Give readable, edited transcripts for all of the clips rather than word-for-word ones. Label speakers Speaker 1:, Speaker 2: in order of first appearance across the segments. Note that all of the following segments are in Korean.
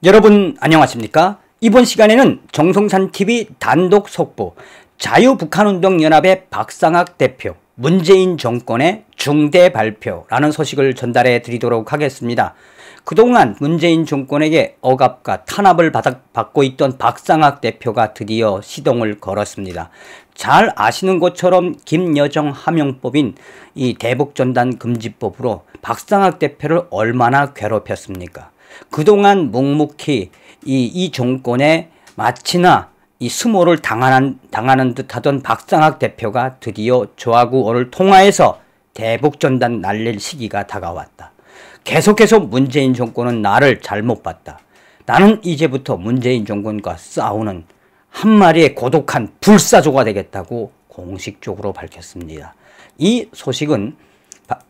Speaker 1: 여러분 안녕하십니까? 이번 시간에는 정성산TV 단독 속보 자유북한운동연합의 박상학 대표 문재인 정권의 중대 발표라는 소식을 전달해 드리도록 하겠습니다. 그동안 문재인 정권에게 억압과 탄압을 받고 있던 박상학 대표가 드디어 시동을 걸었습니다. 잘 아시는 것처럼 김여정 하명법인 이 대북전단 금지법으로 박상학 대표를 얼마나 괴롭혔습니까? 그동안 묵묵히 이 정권에 마치나 이 수모를 당하는 듯 하던 박상학 대표가 드디어 저하고 오늘 통화해서 대북전단 날릴 시기가 다가왔다. 계속해서 문재인 정권은 나를 잘못 봤다. 나는 이제부터 문재인 정권과 싸우는 한 마리의 고독한 불사조가 되겠다고 공식적으로 밝혔습니다. 이 소식은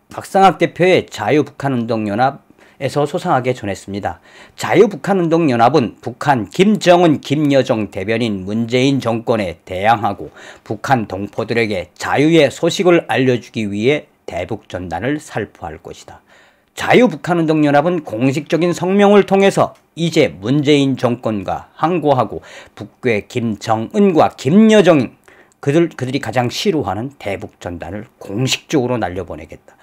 Speaker 1: 박상학 대표의 자유북한운동연합 에서 소상하게 전했습니다. 자유북한운동연합은 북한 김정은, 김여정 대변인 문재인 정권에 대항하고 북한 동포들에게 자유의 소식을 알려주기 위해 대북전단을 살포할 것이다. 자유북한운동연합은 공식적인 성명을 통해서 이제 문재인 정권과 항고하고 북괴 김정은과 김여정 그들이 가장 싫어하는 대북전단을 공식적으로 날려보내겠다.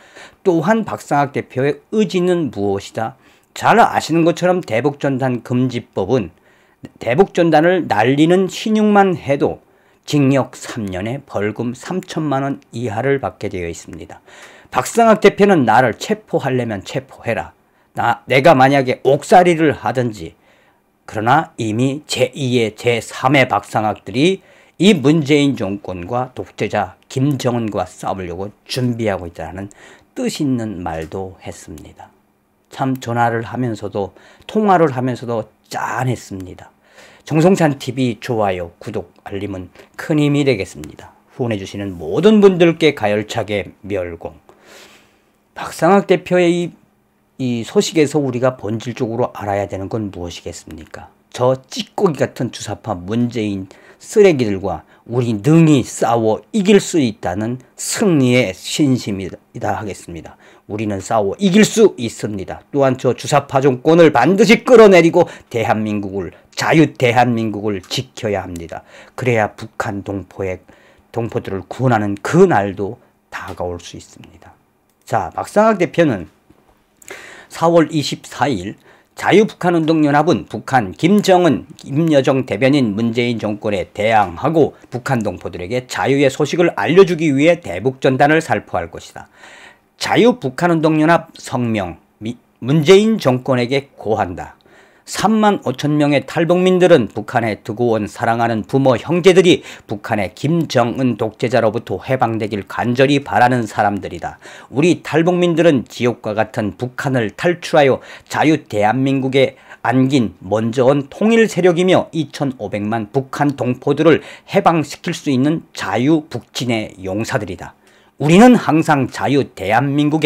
Speaker 1: 또한 박상학 대표의 의지는 무엇이다? 잘 아시는 것처럼 대북전단 금지법은 대북전단을 날리는 신용만 해도 징역 3년에 벌금 3천만 원 이하를 받게 되어 있습니다. 박상학 대표는 나를 체포하려면 체포해라. 내가 만약에 옥살이를 하든지, 그러나 이미 제2의 제3의 박상학들이 이 문재인 정권과 독재자 김정은과 싸우려고 준비하고 있다는 뜻 있는 말도 했습니다. 참 전화를 하면서도 통화를 하면서도 짠했습니다. 정성산TV 좋아요, 구독, 알림은 큰 힘이 되겠습니다. 후원해주시는 모든 분들께 가열차게 멸공. 박상학 대표의 이 소식에서 우리가 본질적으로 알아야 되는 건 무엇이겠습니까? 저 찌꺼기 같은 주사파 문재인 쓰레기들과 우리 능히 싸워 이길 수 있다는 승리의 신심이다 하겠습니다. 우리는 싸워 이길 수 있습니다. 또한 저 주사파 정권을 반드시 끌어내리고 자유 대한민국을 지켜야 합니다. 그래야 북한 동포들을 구원하는 그 날도 다가올 수 있습니다. 자, 박상학 대표는 4월 24일 자유북한운동연합은 북한 김정은, 김여정 대변인 문재인 정권에 대항하고 북한 동포들에게 자유의 소식을 알려주기 위해 대북전단을 살포할 것이다. 자유북한운동연합 성명, 문재인 정권에게 고한다. 3만 5천 명의 탈북민들은 북한에 두고 온 사랑하는 부모 형제들이 북한의 김정은 독재자로부터 해방되길 간절히 바라는 사람들이다. 우리 탈북민들은 지옥과 같은 북한을 탈출하여 자유 대한민국에 안긴 먼저 온 통일 세력이며 2,500만 북한 동포들을 해방시킬 수 있는 자유 북진의 용사들이다. 우리는 항상 자유 대한민국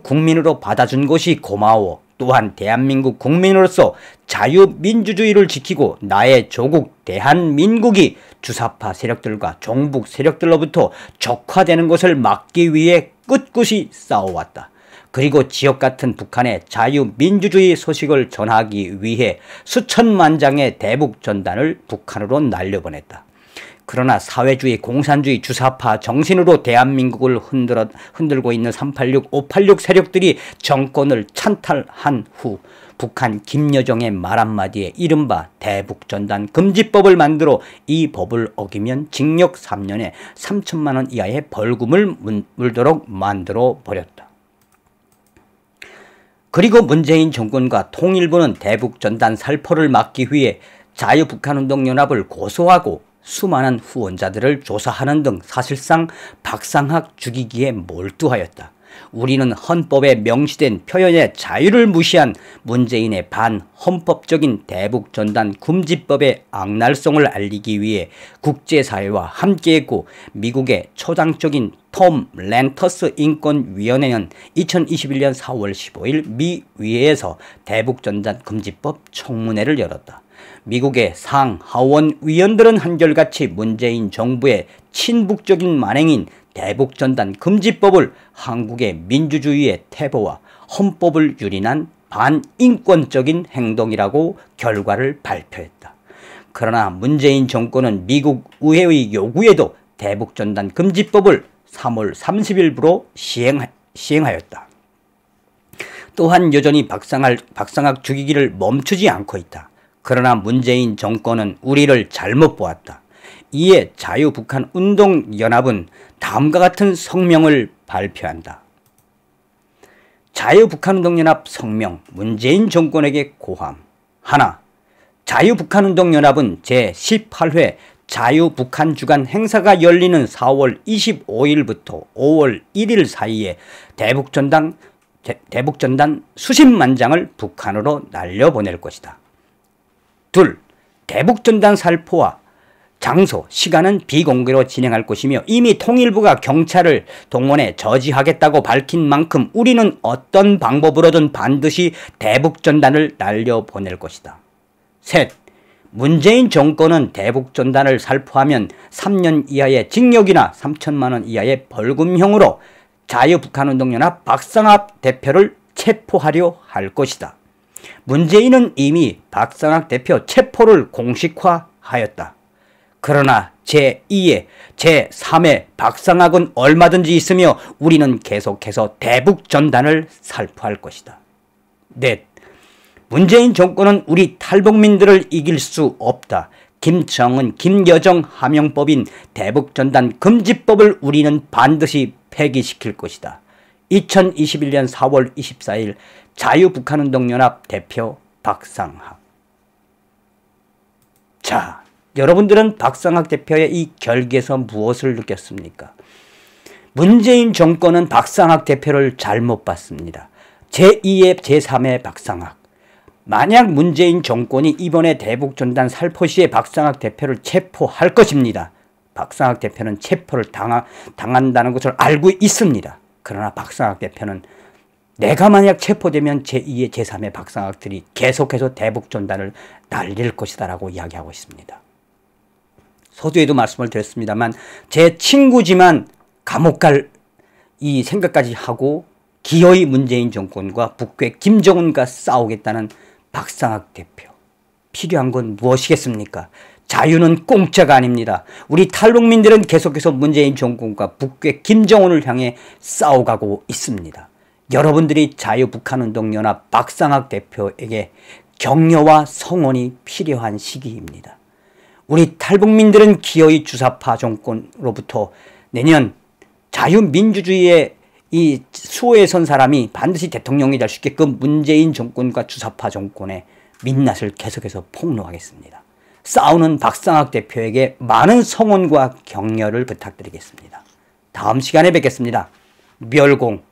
Speaker 1: 국민으로 받아준 것이 고마워. 또한 대한민국 국민으로서 자유민주주의를 지키고 나의 조국 대한민국이 주사파 세력들과 종북 세력들로부터 적화되는 것을 막기 위해 꿋꿋이 싸워왔다. 그리고 지역 같은 북한의 자유민주주의 소식을 전하기 위해 수천만 장의 대북전단을 북한으로 날려보냈다. 그러나 사회주의, 공산주의, 주사파 정신으로 대한민국을 흔들고 있는 386, 586 세력들이 정권을 찬탈한 후 북한 김여정의 말 한마디에 이른바 대북전단 금지법을 만들어 이 법을 어기면 징역 3년에 3천만 원 이하의 벌금을 물도록 만들어 버렸다. 그리고 문재인 정권과 통일부는 대북전단 살포를 막기 위해 자유북한운동연합을 고소하고 수많은 후원자들을 조사하는 등 사실상 박상학 죽이기에 몰두하였다. 우리는 헌법에 명시된 표현의 자유를 무시한 문재인의 반헌법적인 대북전단 금지법의 악랄성을 알리기 위해 국제사회와 함께했고, 미국의 초당적인 톰 렌터스 인권위원회는 2021년 4월 15일 미 의회에서 대북전단 금지법 청문회를 열었다. 미국의 상, 하원 위원들은 한결같이 문재인 정부의 친북적인 만행인 대북전단 금지법을 한국의 민주주의의 태보와 헌법을 유린한 반인권적인 행동이라고 결과를 발표했다. 그러나 문재인 정권은 미국 의회의 요구에도 대북전단 금지법을 3월 30일부로 시행하였다. 또한 여전히 박상학 죽이기를 멈추지 않고 있다. 그러나 문재인 정권은 우리를 잘못 보았다. 이에 자유북한운동연합은 다음과 같은 성명을 발표한다. 자유북한운동연합 성명, 문재인 정권에게 고함. 하나, 자유북한운동연합은 제18회 자유북한주간 행사가 열리는 4월 25일부터 5월 1일 사이에 대북전단 수십만 장을 북한으로 날려보낼 것이다. 둘, 대북전단 살포와 장소, 시간은 비공개로 진행할 것이며 이미 통일부가 경찰을 동원해 저지하겠다고 밝힌 만큼 우리는 어떤 방법으로든 반드시 대북전단을 날려보낼 것이다. 셋, 문재인 정권은 대북전단을 살포하면 3년 이하의 징역이나 3천만 원 이하의 벌금형으로 자유북한운동연합 박상학 대표를 체포하려 할 것이다. 문재인은 이미 박상학 대표 체포를 공식화하였다. 그러나 제2의 제3의 박상학은 얼마든지 있으며 우리는 계속해서 대북전단을 살포할 것이다. 넷, 문재인 정권은 우리 탈북민들을 이길 수 없다. 김정은, 김여정 하명법인 대북전단 금지법을 우리는 반드시 폐기시킬 것이다. 2021년 4월 24일 자유북한운동연합 대표 박상학. 자, 여러분들은 박상학 대표의 이 결기에서 무엇을 느꼈습니까? 문재인 정권은 박상학 대표를 잘못 봤습니다. 제2의 제3의 박상학. 만약 문재인 정권이 이번에 대북전단 살포 시에 박상학 대표를 체포할 것입니다. 박상학 대표는 체포를 당한다는 것을 알고 있습니다. 그러나 박상학 대표는 내가 만약 체포되면 제2의 제3의 박상학들이 계속해서 대북전단을 날릴 것이다 라고 이야기하고 있습니다. 서두에도 말씀을 드렸습니다만 제 친구지만 감옥 갈 이 생각까지 하고 기어이 문재인 정권과 북괴 김정은과 싸우겠다는 박상학 대표. 필요한 건 무엇이겠습니까? 자유는 공짜가 아닙니다. 우리 탈북민들은 계속해서 문재인 정권과 북괴 김정은을 향해 싸워가고 있습니다. 여러분들이 자유북한운동연합 박상학 대표에게 격려와 성원이 필요한 시기입니다. 우리 탈북민들은 기어이 주사파 정권으로부터 내년 자유민주주의의 이 수호에 선 사람이 반드시 대통령이 될 수 있게끔 문재인 정권과 주사파 정권의 민낯을 계속해서 폭로하겠습니다. 싸우는 박상학 대표에게 많은 성원과 격려를 부탁드리겠습니다. 다음 시간에 뵙겠습니다. 멸공.